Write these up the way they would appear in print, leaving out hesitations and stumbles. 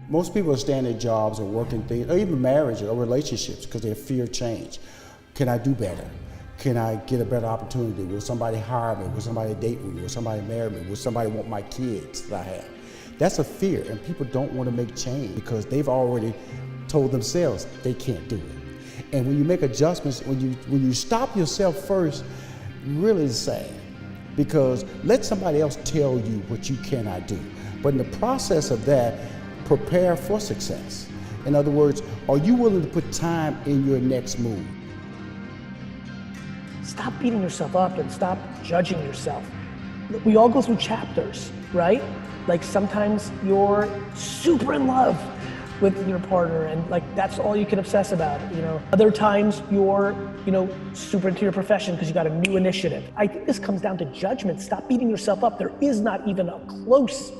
Most people stay in their jobs or working things, or even marriage or relationships, because they fear change. Can I do better? Can I get a better opportunity? Will somebody hire me? Will somebody date me? Will somebody marry me? Will somebody want my kids that I have? That's a fear, and people don't want to make change because they've already told themselves they can't do it. And when you make adjustments, when you stop yourself first, really it's sad, because let somebody else tell you what you cannot do. But in the process of that, prepare for success. In other words, are you willing to put time in your next move? Stop beating yourself up and stop judging yourself. We all go through chapters, right? Like sometimes you're super in love with your partner and like that's all you can obsess about, you know. Other times you're, you know, super into your profession because you got a new initiative. I think this comes down to judgment. Stop beating yourself up. There is not even a close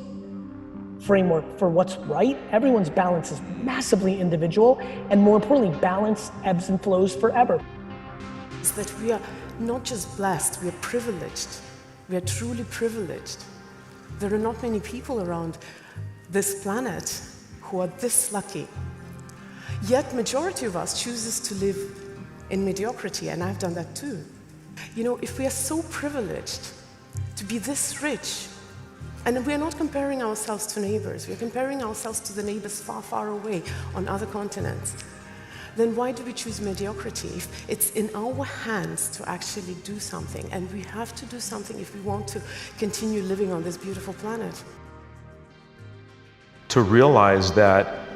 framework for what's right. Everyone's balance is massively individual, and more importantly, balance ebbs and flows forever. It's that we are not just blessed, we are privileged. We are truly privileged. There are not many people around this planet who are this lucky. Yet majority of us chooses to live in mediocrity, and I've done that too. You know, if we are so privileged to be this rich, and we are not comparing ourselves to neighbors, we are comparing ourselves to the neighbors far, far away on other continents, then why do we choose mediocrity? If it's in our hands to actually do something, and we have to do something if we want to continue living on this beautiful planet. To realize that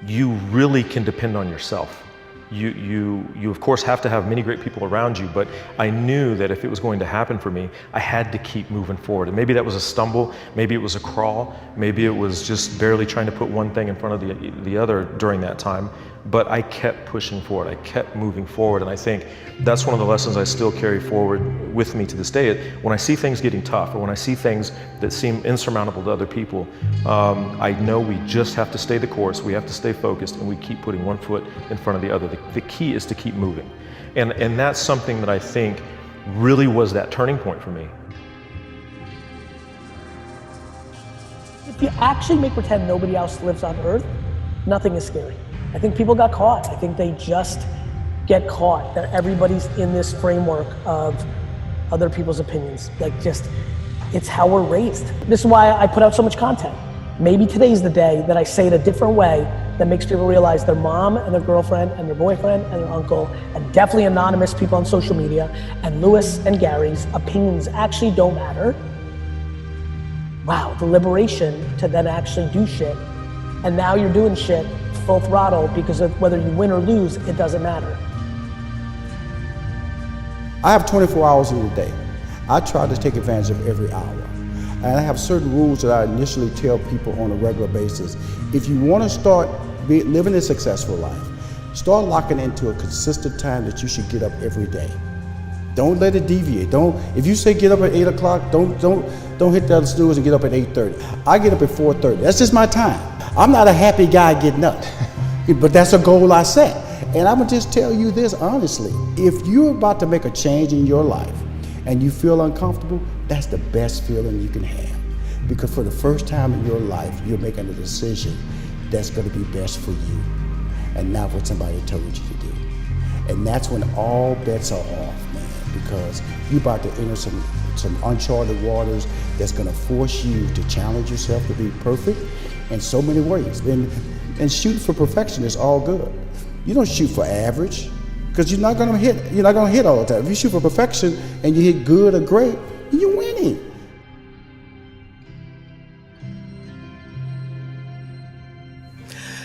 you really can depend on yourself. You of course have to have many great people around you, but I knew that if it was going to happen for me, I had to keep moving forward. And maybe that was a stumble, maybe it was a crawl, maybe it was just barely trying to put one thing in front of the other during that time, but I kept pushing forward, I kept moving forward, and I think that's one of the lessons I still carry forward with me to this day. When I see things getting tough, or when I see things that seem insurmountable to other people, I know we just have to stay the course, we have to stay focused, and we keep putting one foot in front of the other. The key is to keep moving. And that's something that I think really was that turning point for me. If you actually make pretend nobody else lives on Earth, nothing is scary. I think people got caught. I think they just get caught that everybody's in this framework of other people's opinions. Like just, it's how we're raised. This is why I put out so much content. Maybe today's the day that I say it a different way that makes people realize their mom and their girlfriend and their boyfriend and their uncle, and definitely anonymous people on social media, and Louis and Gary's opinions actually don't matter. Wow, the liberation to then actually do shit. And now you're doing shit full throttle because of whether you win or lose, it doesn't matter. I have 24 hours in a day. I try to take advantage of every hour. And I have certain rules that I initially tell people on a regular basis. If you want to start living a successful life, start locking into a consistent time that you should get up every day. Don't let it deviate. If you say get up at 8 o'clock, don't hit the other snooze and get up at 8:30. I get up at 4:30. That's just my time. I'm not a happy guy getting up, but that's a goal I set. And I'm gonna just tell you this honestly. If you're about to make a change in your life and you feel uncomfortable, that's the best feeling you can have. Because for the first time in your life, you're making a decision that's gonna be best for you and not what somebody told you to do. And that's when all bets are off, man, because you're about to enter some uncharted waters that's gonna force you to challenge yourself to be perfect in so many ways. And shooting for perfection is all good. You don't shoot for average, because you're not gonna hit all the time. If you shoot for perfection and you hit good or great, you're winning.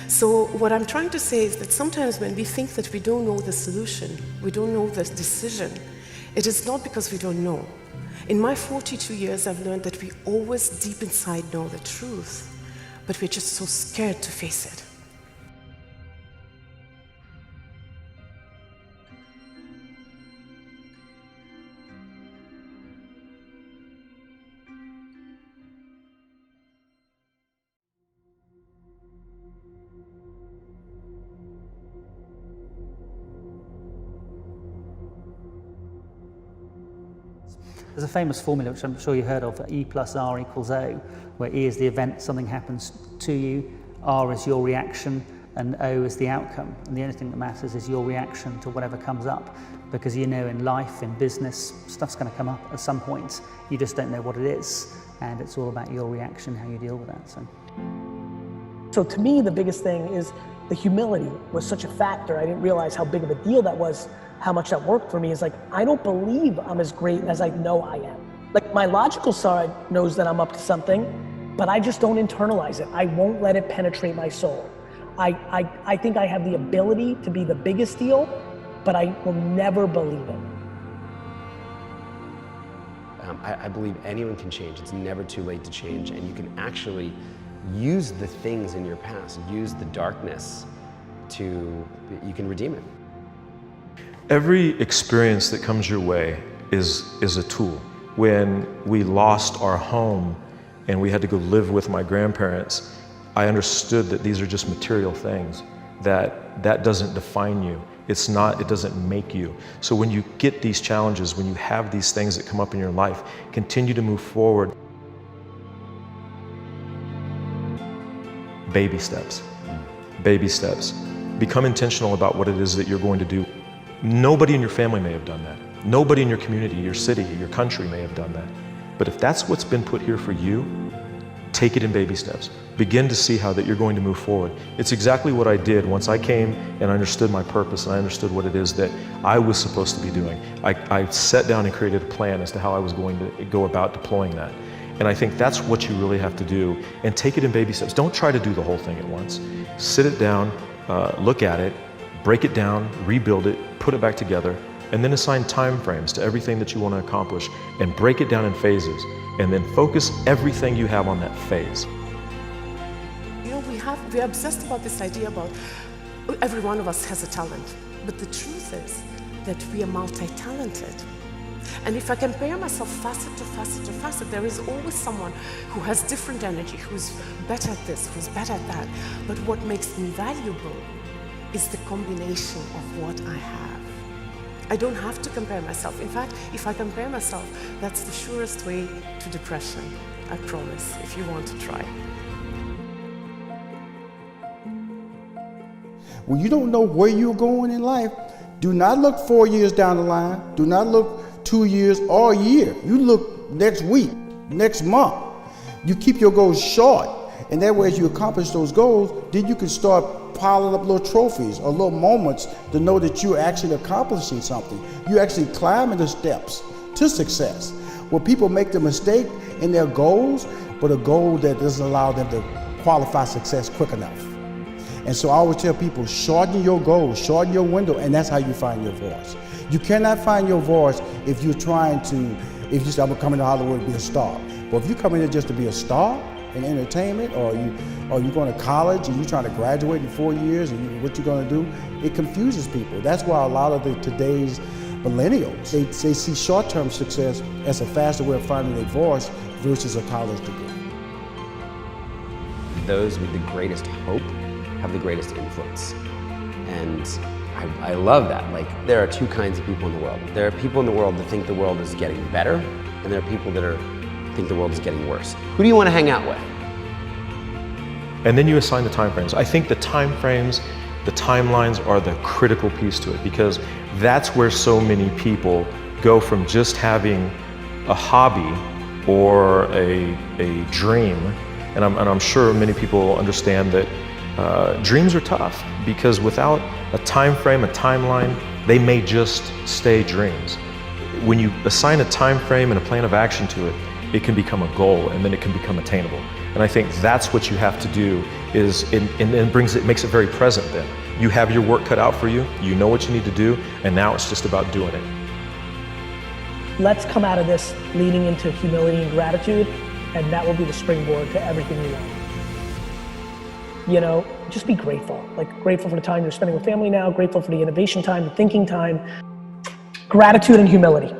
So what I'm trying to say is that sometimes when we think that we don't know the solution, we don't know the decision, it is not because we don't know. In my 42 years, I've learned that we always deep inside know the truth, but we're just so scared to face it. There's a famous formula, which I'm sure you heard of, E plus R equals O, where E is the event, something happens to you, R is your reaction, and O is the outcome. And the only thing that matters is your reaction to whatever comes up. Because you know, in life, in business, stuff's going to come up at some point. You just don't know what it is. And it's all about your reaction, how you deal with that. So to me, the biggest thing is the humility was such a factor. I didn't realize how big of a deal that was, how much that worked for me. Is like, I don't believe I'm as great as I know I am. Like, my logical side knows that I'm up to something, but I just don't internalize it. I won't let it penetrate my soul. I think I have the ability to be the biggest deal, but I will never believe it. I believe anyone can change. It's never too late to change, and you can actually use the things in your past, use the darkness you can redeem it. Every experience that comes your way is a tool. When we lost our home and we had to go live with my grandparents, I understood that these are just material things, that doesn't define you. It doesn't make you. So when you get these challenges, when you have these things that come up in your life, continue to move forward. Baby steps. Baby steps. Become intentional about what it is that you're going to do. Nobody in your family may have done that. Nobody in your community, your city, your country may have done that. But if that's what's been put here for you, take it in baby steps. Begin to see how that you're going to move forward. It's exactly what I did once I came and understood my purpose and I understood what it is that I was supposed to be doing. I sat down and created a plan as to how I was going to go about deploying that. And I think that's what you really have to do, and take it in baby steps. Don't try to do the whole thing at once. Sit it down, look at it, break it down, rebuild it, put it back together, and then assign time frames to everything that you want to accomplish, and break it down in phases, and then focus everything you have on that phase. You know, we're obsessed about this idea about every one of us has a talent, but the truth is that we are multi-talented. And if I compare myself facet to facet to facet, there is always someone who has different energy, who's better at this, who's better at that. But what makes me valuable is the combination of what I have. I don't have to compare myself. In fact, if I compare myself, that's the surest way to depression, I promise, if you want to try. When you don't know where you're going in life, do not look 4 years down the line. Do not look 2 years or a year. You look next week, next month. You keep your goals short, and that way as you accomplish those goals, then you can start piling up little trophies or little moments to know that you're actually accomplishing something. You're actually climbing the steps to success. Where people make the mistake in their goals, but a goal that doesn't allow them to qualify success quick enough. And so I always tell people, shorten your goals, shorten your window, and that's how you find your voice. You cannot find your voice if you're trying to, if you say, I'm gonna come into Hollywood to be a star. But if you come in here just to be a star in entertainment, or you're going to college and you're trying to graduate in 4 years and what you're gonna do, it confuses people. That's why a lot of today's millennials, they see short-term success as a faster way of finding their voice versus a college degree. Those with the greatest hope have the greatest influence. And I love that. Like, there are two kinds of people in the world. There are people in the world that think the world is getting better, and there are people that think the world is getting worse. Who do you want to hang out with? And then you assign the time frames. I think the time frames, the timelines are the critical piece to it, because that's where so many people go from just having a hobby or a dream. And I'm sure many people understand that dreams are tough, because without a time frame, a timeline, they may just stay dreams. When you assign a time frame and a plan of action to it, it can become a goal, and then it can become attainable. And I think that's what you have to do, makes it very present then. You have your work cut out for you, you know what you need to do, and now it's just about doing it. Let's come out of this leaning into humility and gratitude, and that will be the springboard to everything we want. You know, just be grateful. Like, grateful for the time you're spending with family now, grateful for the innovation time, the thinking time. Gratitude and humility.